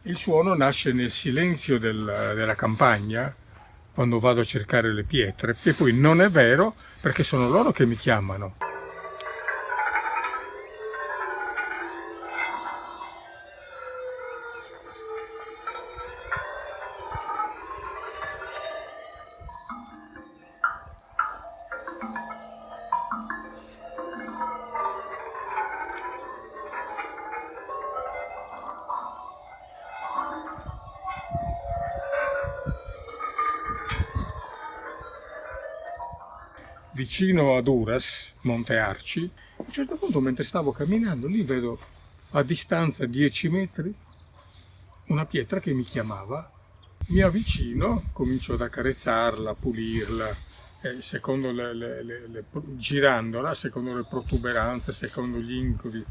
Il suono nasce nel silenzio della campagna, quando vado a cercare le pietre, e poi non è vero perché sono loro che mi chiamano. Vicino ad Uras, Monte Arci, a un certo punto mentre stavo camminando lì vedo a distanza 10 metri una pietra che mi chiamava, mi avvicino, comincio ad accarezzarla, a pulirla, secondo girandola, secondo le protuberanze, secondo gli incudi,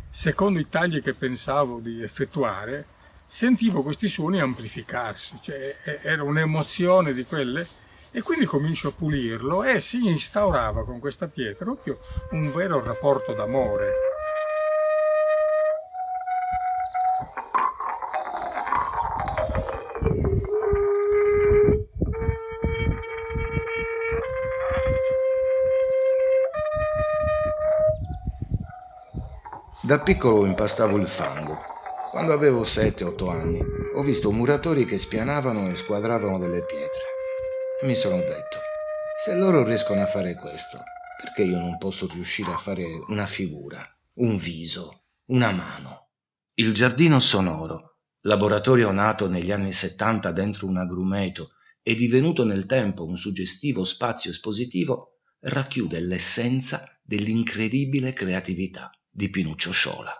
secondo i tagli che pensavo di effettuare, sentivo questi suoni amplificarsi, cioè era un'emozione di quelle. E quindi comincio a pulirlo e si instaurava con questa pietra proprio un vero rapporto d'amore. Da piccolo impastavo il fango. Quando avevo 7-8 anni, ho visto muratori che spianavano e squadravano delle pietre. E mi sono detto, se loro riescono a fare questo, perché io non posso riuscire a fare una figura, un viso, una mano? Il Giardino Sonoro, laboratorio nato negli anni 70 dentro un agrumeto e divenuto nel tempo un suggestivo spazio espositivo, racchiude l'essenza dell'incredibile creatività di Pinuccio Sciola.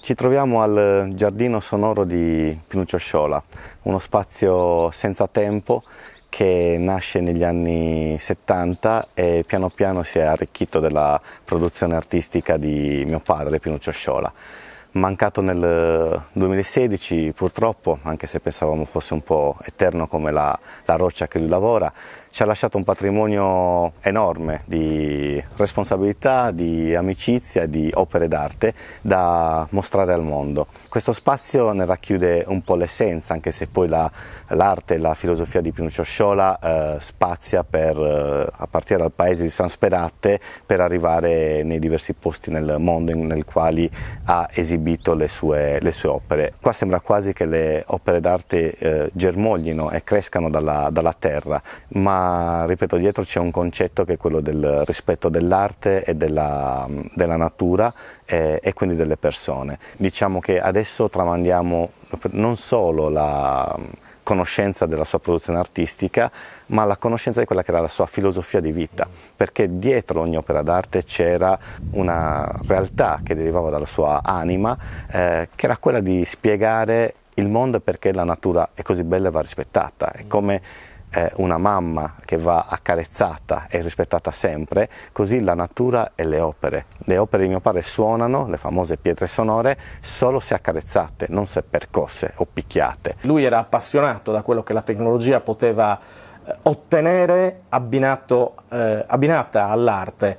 Ci troviamo al Giardino Sonoro di Pinuccio Sciola, uno spazio senza tempo che nasce negli anni 70 e piano piano si è arricchito della produzione artistica di mio padre, Pinuccio Sciola. Mancato nel 2016 purtroppo, anche se pensavamo fosse un po' eterno come la roccia che lui lavora, ci ha lasciato un patrimonio enorme di responsabilità, di amicizia e di opere d'arte da mostrare al mondo. Questo spazio ne racchiude un po' l'essenza, anche se poi l'arte e la filosofia di Pinuccio Sciola spazia a partire dal paese di San Sperate per arrivare nei diversi posti nel mondo nel quali ha esibito le sue opere. Qua sembra quasi che le opere d'arte germoglino e crescano dalla terra, ma ripeto, dietro c'è un concetto che è quello del rispetto dell'arte e della natura e quindi delle persone. Diciamo che adesso tramandiamo non solo la conoscenza della sua produzione artistica, ma la conoscenza di quella che era la sua filosofia di vita, perché dietro ogni opera d'arte c'era una realtà che derivava dalla sua anima, che era quella di spiegare il mondo e perché la natura è così bella e va rispettata. È come una mamma che va accarezzata e rispettata sempre, così la natura e le opere. Le opere di mio padre suonano, le famose pietre sonore, solo se accarezzate, non se percosse o picchiate. Lui era appassionato da quello che la tecnologia poteva ottenere abbinata all'arte.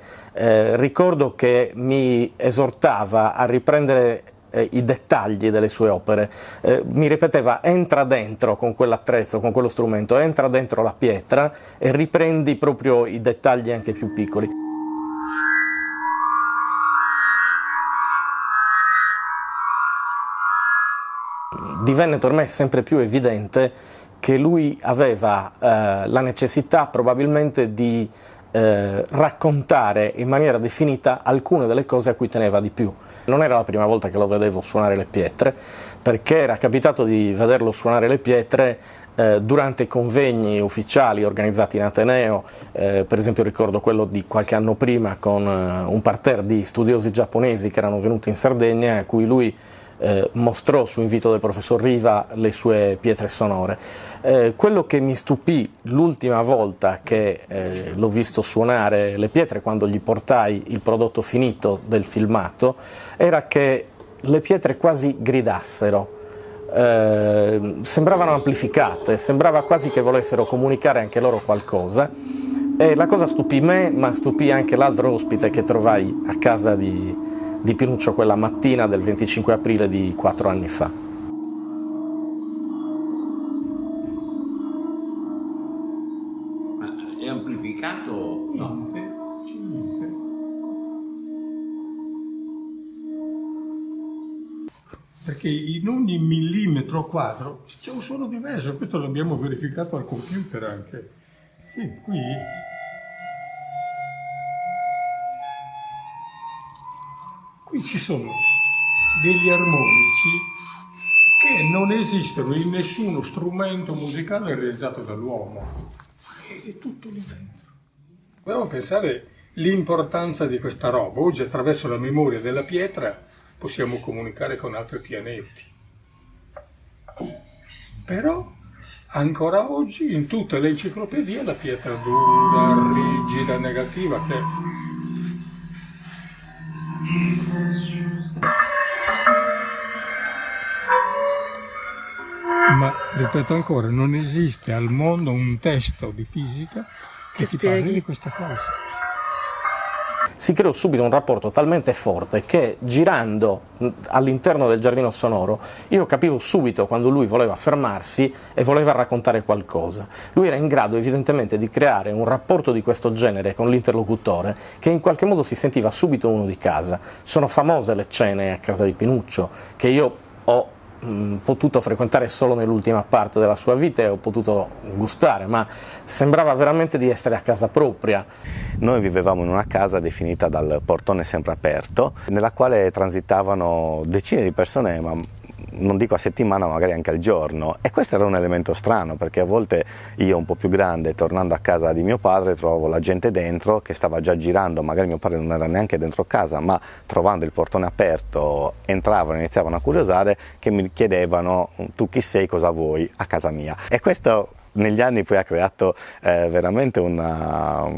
Ricordo che mi esortava a riprendere i dettagli delle sue opere, mi ripeteva: entra dentro con quell'attrezzo, con quello strumento, entra dentro la pietra e riprendi proprio i dettagli anche più piccoli. Divenne per me sempre più evidente che lui aveva la necessità probabilmente di raccontare in maniera definita alcune delle cose a cui teneva di più. Non era la prima volta che lo vedevo suonare le pietre, perché era capitato di vederlo suonare le pietre durante convegni ufficiali organizzati in Ateneo. Per esempio ricordo quello di qualche anno prima con un parterre di studiosi giapponesi che erano venuti in Sardegna, a cui lui mostrò su invito del professor Riva le sue pietre sonore. Quello che mi stupì l'ultima volta che l'ho visto suonare le pietre, quando gli portai il prodotto finito del filmato, era che le pietre quasi gridassero, sembravano amplificate, sembrava quasi che volessero comunicare anche loro qualcosa. E la cosa stupì me, ma stupì anche l'altro ospite che trovai a casa di Pinuccio quella mattina del 25 aprile di 4 anni fa. perché in ogni millimetro quadro c'è un suono diverso, questo l'abbiamo verificato al computer anche. Sì, qui ci sono degli armonici che non esistono in nessuno strumento musicale realizzato dall'uomo. È tutto lì dentro. Dobbiamo pensare l'importanza di questa roba. Oggi attraverso la memoria della pietra possiamo comunicare con altri pianeti. Però ancora oggi in tutte le enciclopedie la pietra dura, rigida, negativa, che ma ripeto ancora, non esiste al mondo un testo di fisica che ti parli di questa cosa. Si creò subito un rapporto talmente forte che girando all'interno del giardino sonoro io capivo subito quando lui voleva fermarsi e voleva raccontare qualcosa. Lui era in grado evidentemente di creare un rapporto di questo genere con l'interlocutore che in qualche modo si sentiva subito uno di casa. Sono famose le cene a casa di Pinuccio che io ho potuto frequentare solo nell'ultima parte della sua vita e ho potuto gustare, ma sembrava veramente di essere a casa propria. Noi vivevamo in una casa definita dal portone sempre aperto, nella quale transitavano decine di persone, ma non dico a settimana, magari anche al giorno, e questo era un elemento strano perché a volte io un po' più grande, tornando a casa di mio padre, trovavo la gente dentro che stava già girando, magari mio padre non era neanche dentro casa, ma trovando il portone aperto entravano, iniziavano a curiosare, che mi chiedevano: tu chi sei, cosa vuoi a casa mia? E questo negli anni poi ha creato veramente una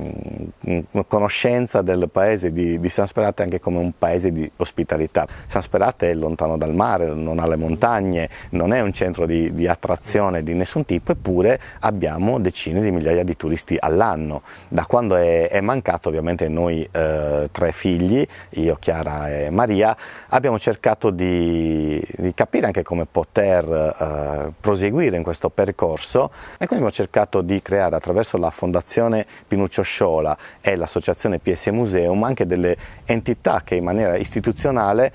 conoscenza del paese di San Sperate anche come un paese di ospitalità. San Sperate è lontano dal mare, non ha le montagne, non è un centro di attrazione di nessun tipo, eppure abbiamo decine di migliaia di turisti all'anno. Da quando è mancato, ovviamente noi 3 figli, io, Chiara e Maria, abbiamo cercato di capire anche come poter proseguire in questo percorso. E quindi abbiamo cercato di creare attraverso la Fondazione Pinuccio Sciola e l'associazione PS Museum anche delle entità che in maniera istituzionale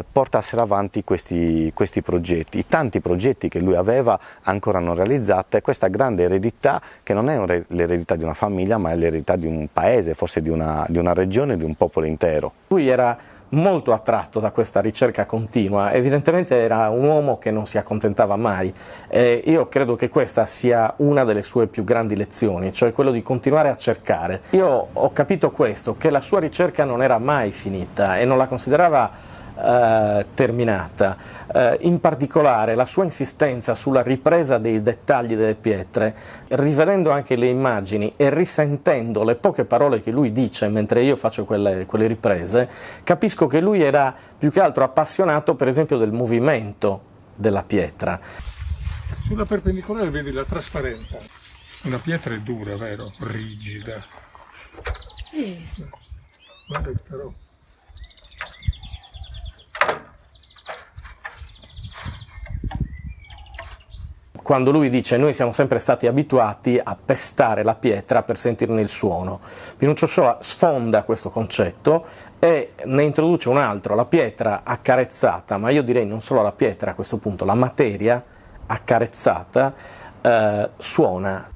portassero avanti questi progetti, i tanti progetti che lui aveva ancora non realizzati, e questa grande eredità che non è l'eredità di una famiglia, ma è l'eredità di un paese, forse di una regione, di un popolo intero. Lui era molto attratto da questa ricerca continua, evidentemente era un uomo che non si accontentava mai, e io credo che questa sia una delle sue più grandi lezioni, cioè quello di continuare a cercare. Io ho capito questo, che la sua ricerca non era mai finita e non la considerava terminata, in particolare la sua insistenza sulla ripresa dei dettagli delle pietre, rivedendo anche le immagini e risentendo le poche parole che lui dice mentre io faccio quelle riprese, capisco che lui era più che altro appassionato per esempio del movimento della pietra. Sulla perpendicolare vedi la trasparenza. Una pietra è dura, vero? Rigida. Guarda questa roba. Quando lui dice noi siamo sempre stati abituati a pestare la pietra per sentirne il suono, Pinuccio Sciola sfonda questo concetto e ne introduce un altro, la pietra accarezzata, ma io direi non solo la pietra a questo punto, la materia accarezzata suona.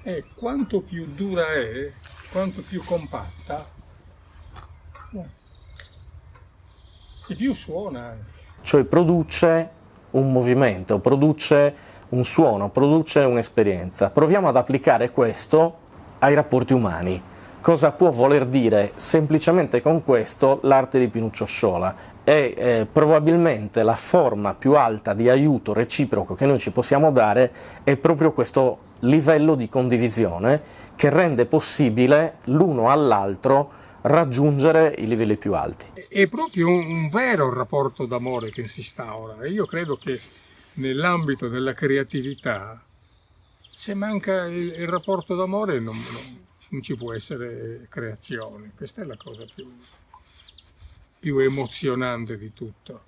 E quanto più dura è, quanto più compatta, e più suona. Cioè produce un movimento, produce un suono, produce un'esperienza. Proviamo ad applicare questo ai rapporti umani. Cosa può voler dire semplicemente con questo l'arte di Pinuccio Sciola? E probabilmente la forma più alta di aiuto reciproco che noi ci possiamo dare è proprio questo livello di condivisione che rende possibile l'uno all'altro raggiungere i livelli più alti. È proprio un vero rapporto d'amore che si instaura, e io credo che nell'ambito della creatività, se manca il rapporto d'amore non ci può essere creazione. Questa è la cosa più emozionante di tutto.